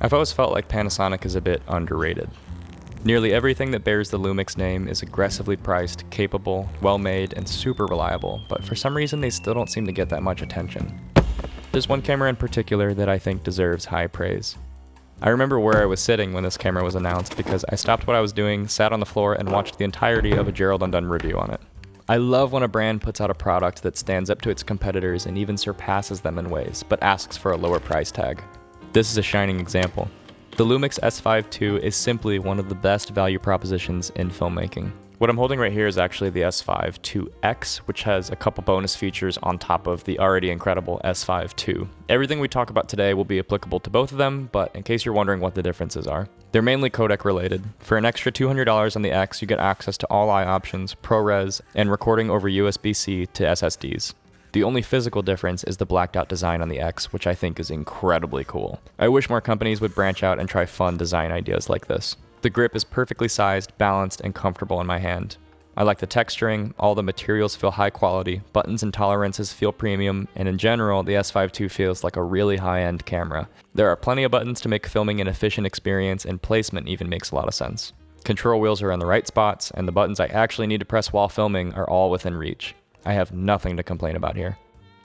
I've always felt like Panasonic is a bit underrated. Nearly everything that bears the Lumix name is aggressively priced, capable, well-made, and super reliable, but for some reason they still don't seem to get that much attention. There's one camera in particular that I think deserves high praise. I remember where I was sitting when this camera was announced because I stopped what I was doing, sat on the floor, and watched the entirety of a Gerald Undone review on it. I love when a brand puts out a product that stands up to its competitors and even surpasses them in ways, but asks for a lower price tag. This is a shining example. The Lumix S5 II is simply one of the best value propositions in filmmaking. What I'm holding right here is actually the S5 IIX, which has a couple bonus features on top of the already incredible S5 II. Everything we talk about today will be applicable to both of them, but in case you're wondering what the differences are, they're mainly codec related. For an extra $200 on the X, you get access to all eye options, ProRes, and recording over USB-C to SSDs. The only physical difference is the blacked out design on the X, which I think is incredibly cool. I wish more companies would branch out and try fun design ideas like this. The grip is perfectly sized, balanced, and comfortable in my hand. I like the texturing, all the materials feel high quality, buttons and tolerances feel premium, and in general, the S5 II feels like a really high-end camera. There are plenty of buttons to make filming an efficient experience, and placement even makes a lot of sense. Control wheels are in the right spots, and the buttons I actually need to press while filming are all within reach. I have nothing to complain about here.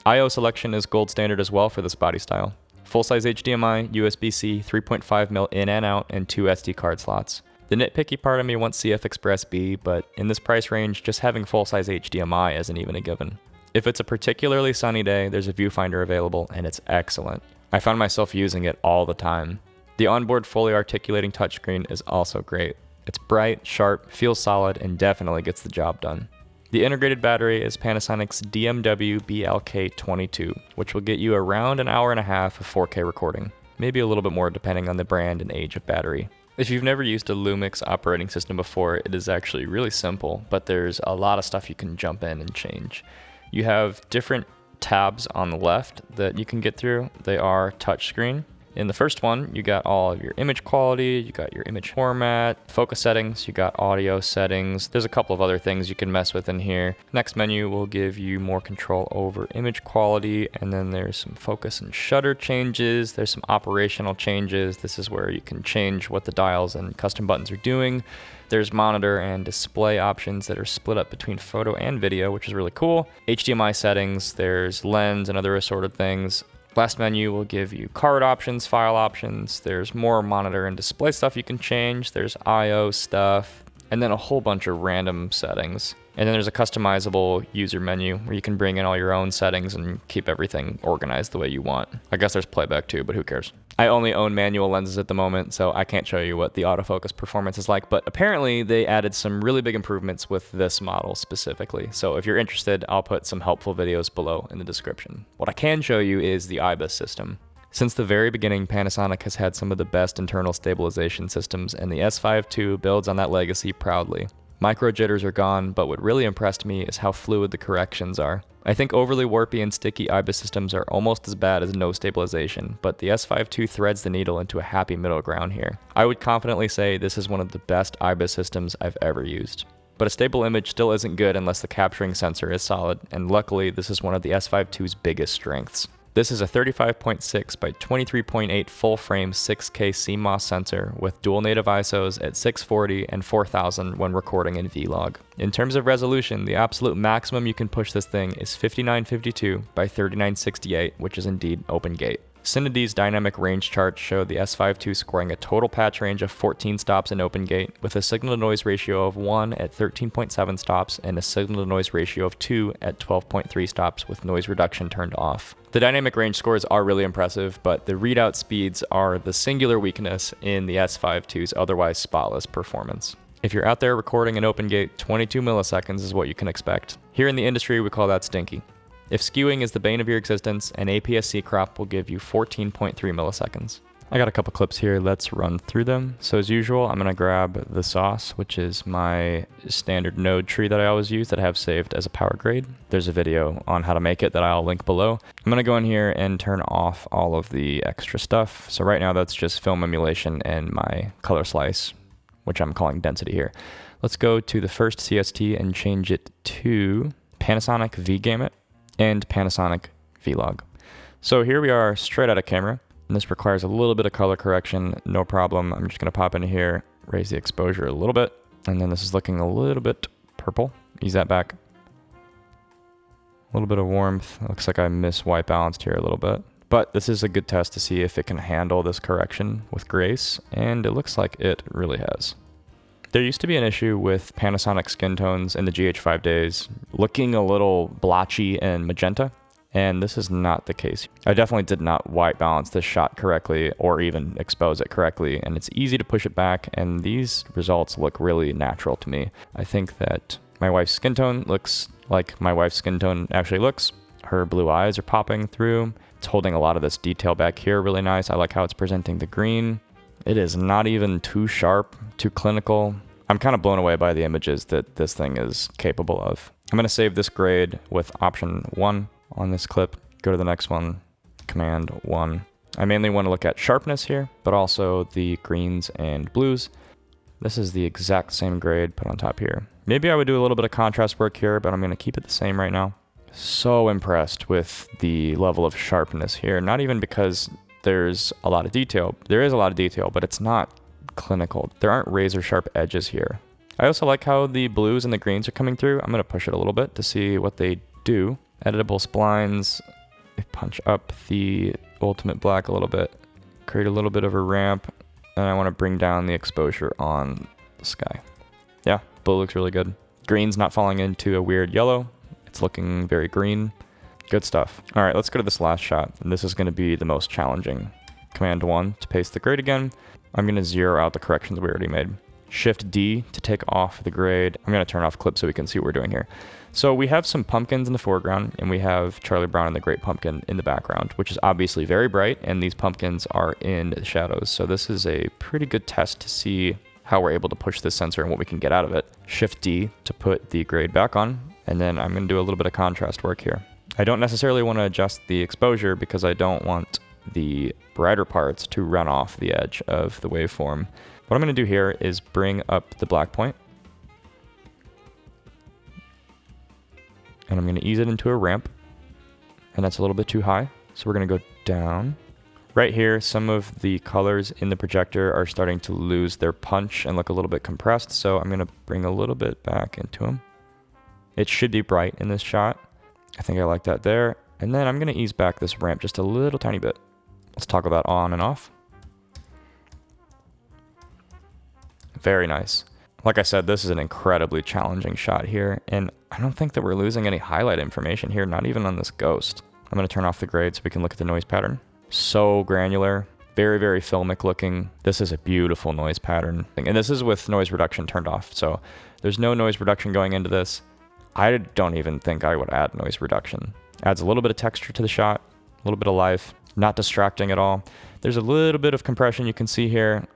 I/O selection is gold standard as well for this body style. Full-size HDMI, USB-C, 3.5mm in and out, and 2 SD card slots. The nitpicky part of me wants CF Express B, but in this price range, just having full-size HDMI isn't even a given. If it's a particularly sunny day, there's a viewfinder available, and it's excellent. I find myself using it all the time. The onboard fully articulating touchscreen is also great. It's bright, sharp, feels solid, and definitely gets the job done. The integrated battery is Panasonic's DMW BLK22, which will get you around an hour and a half of 4K recording, maybe a little bit more depending on the brand and age of battery. If you've never used a Lumix operating system before, it is actually really simple, but there's a lot of stuff you can jump in and change. You have different tabs on the left that you can get through. They are touchscreen. In the first one, you got all of your image quality, you got your image format, focus settings, you got audio settings. There's a couple of other things you can mess with in here. Next menu will give you more control over image quality, and then there's some focus and shutter changes. There's some operational changes. This is where you can change what the dials and custom buttons are doing. There's monitor and display options that are split up between photo and video, which is really cool. HDMI settings, there's lens and other assorted things. Last menu will give you card options, file options. There's more monitor and display stuff you can change. There's I/O stuff, and then a whole bunch of random settings. And then there's a customizable user menu where you can bring in all your own settings and keep everything organized the way you want. I guess there's playback too, but who cares? I only own manual lenses at the moment, so I can't show you what the autofocus performance is like, but apparently they added some really big improvements with this model specifically. So if you're interested, I'll put some helpful videos below in the description. What I can show you is the IBIS system. Since the very beginning, Panasonic has had some of the best internal stabilization systems, and the S5 II builds on that legacy proudly. Micro jitters are gone, but what really impressed me is how fluid the corrections are. I think overly warpy and sticky IBIS systems are almost as bad as no stabilization, but the S5 II threads the needle into a happy middle ground here. I would confidently say this is one of the best IBIS systems I've ever used. But a stable image still isn't good unless the capturing sensor is solid, and luckily this is one of the S5 II's biggest strengths. This is a 35.6 by 23.8 full-frame 6K CMOS sensor with dual native ISOs at 640 and 4000 when recording in Vlog. In terms of resolution, the absolute maximum you can push this thing is 5952 by 3968, which is indeed open gate. Cinedy's dynamic range charts show the S5 II scoring a total patch range of 14 stops in open gate, with a signal-to-noise ratio of 1 at 13.7 stops and a signal-to-noise ratio of 2 at 12.3 stops with noise reduction turned off. The dynamic range scores are really impressive, but the readout speeds are the singular weakness in the S5 II's otherwise spotless performance. If you're out there recording in open gate, 22 milliseconds is what you can expect. Here in the industry, we call that stinky. If skewing is the bane of your existence, an APS-C crop will give you 14.3 milliseconds. I got a couple clips here, let's run through them. So as usual, I'm gonna grab the sauce, which is my standard node tree that I always use that I have saved as a power grade. There's a video on how to make it that I'll link below. I'm gonna go in here and turn off all of the extra stuff. So right now that's just film emulation and my color slice, which I'm calling density here. Let's go to the first CST and change it to Panasonic V-Gamut and Panasonic Vlog. So here we are straight out of camera. And this requires a little bit of color correction, no problem. I'm just gonna pop into here, raise the exposure a little bit, and then this is looking a little bit purple. Ease that back. A little bit of warmth. Looks like I white balanced here a little bit. But this is a good test to see if it can handle this correction with grace, and it looks like it really has. There used to be an issue with Panasonic skin tones in the GH5 days, looking a little blotchy and magenta, and this is not the case. I definitely did not white balance this shot correctly or even expose it correctly, and it's easy to push it back, and these results look really natural to me. I think that my wife's skin tone looks like my wife's skin tone actually looks. Her blue eyes are popping through. It's holding a lot of this detail back here really nice. I like how it's presenting the green. It is not even too sharp, too clinical. I'm kind of blown away by the images that this thing is capable of. I'm going to save this grade with option 1 on this clip. Go to the next one, command 1. I mainly want to look at sharpness here, but also the greens and blues. This is the exact same grade put on top here. Maybe I would do a little bit of contrast work here, but I'm going to keep it the same right now. So impressed with the level of sharpness here. Not even because there's a lot of detail. There is a lot of detail, but it's not clinical. There aren't razor sharp edges here. I also like how the blues and the greens are coming through. I'm going to push it a little bit to see what they do. Editable splines. Punch up the ultimate black a little bit. Create a little bit of a ramp. And I want to bring down the exposure on the sky. Yeah, blue looks really good. Green's not falling into a weird yellow. It's looking very green. Good stuff. All right, let's go to this last shot. And this is going to be the most challenging. Command 1 to paste the grade again. I'm going to zero out the corrections we already made. Shift D to take off the grade. I'm going to turn off clip so we can see what we're doing here. So we have some pumpkins in the foreground, and we have Charlie Brown and the Great Pumpkin in the background, which is obviously very bright, and these pumpkins are in the shadows. So this is a pretty good test to see how we're able to push this sensor and what we can get out of it. Shift D to put the grade back on, and then I'm going to do a little bit of contrast work here. I don't necessarily want to adjust the exposure because I don't want the brighter parts to run off the edge of the waveform. What I'm going to do here is bring up the black point. And I'm going to ease it into a ramp. And that's a little bit too high. So we're going to go down. Right here, some of the colors in the projector are starting to lose their punch and look a little bit compressed. So I'm going to bring a little bit back into them. It should be bright in this shot. I think I like that there. And then I'm going to ease back this ramp just a little tiny bit. Let's toggle that on and off. Very nice. Like I said, this is an incredibly challenging shot here, and I don't think that we're losing any highlight information here, not even on this ghost. I'm going to turn off the grade so we can look at the noise pattern. So granular, very, very filmic looking. This is a beautiful noise pattern, and this is with noise reduction turned off, so there's no noise reduction going into this. I don't even think I would add noise reduction. Adds a little bit of texture to the shot, a little bit of life, not distracting at all. There's a little bit of compression you can see here.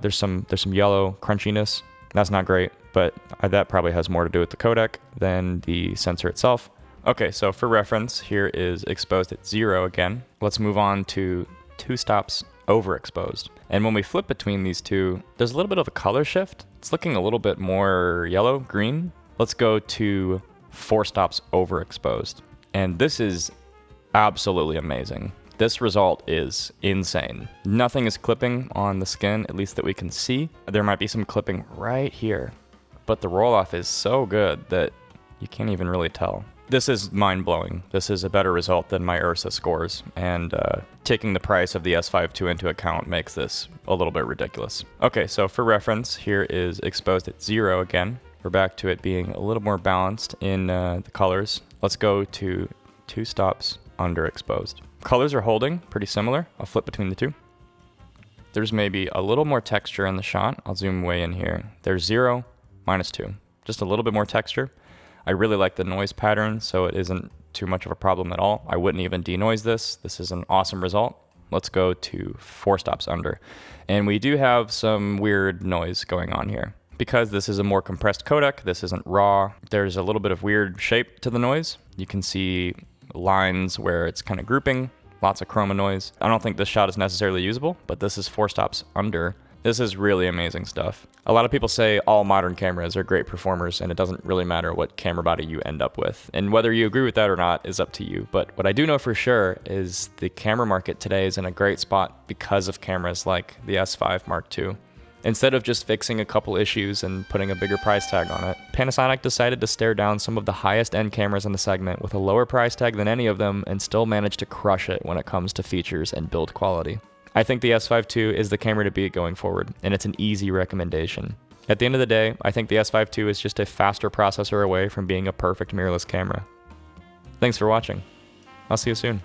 There's some yellow crunchiness. That's not great, but that probably has more to do with the codec than the sensor itself. Okay, so for reference, here is exposed at 0 again. Let's move on to 2 stops overexposed. And when we flip between these two, there's a little bit of a color shift. It's looking a little bit more yellow, green. Let's go to 4 stops overexposed. And this is absolutely amazing. This result is insane. Nothing is clipping on the skin, at least that we can see. There might be some clipping right here, but the roll-off is so good that you can't even really tell. This is mind-blowing. This is a better result than my Ursa scores, and taking the price of the S5 II into account makes this a little bit ridiculous. Okay, so for reference, here is exposed at 0 again. We're back to it being a little more balanced in the colors. Let's go to 2 stops underexposed. Colors are holding pretty similar. I'll flip between the two. There's maybe a little more texture in the shot. I'll zoom way in here. There's 0, -2. Just a little bit more texture. I really like the noise pattern, so it isn't too much of a problem at all. I wouldn't even denoise this. This is an awesome result. Let's go to 4 stops under. And we do have some weird noise going on here. Because this is a more compressed codec, this isn't raw, there's a little bit of weird shape to the noise. You can see lines where it's kind of grouping, lots of chroma noise. I don't think this shot is necessarily usable, but this is 4 stops under. This is really amazing stuff. A lot of people say all modern cameras are great performers and it doesn't really matter what camera body you end up with. And whether you agree with that or not is up to you. But what I do know for sure is the camera market today is in a great spot because of cameras like the S5 II. Instead of just fixing a couple issues and putting a bigger price tag on it, Panasonic decided to stare down some of the highest end cameras in the segment with a lower price tag than any of them and still manage to crush it when it comes to features and build quality. I think the S5 II is the camera to beat going forward, and it's an easy recommendation. At the end of the day, I think the S5 II is just a faster processor away from being a perfect mirrorless camera. Thanks for watching. I'll see you soon.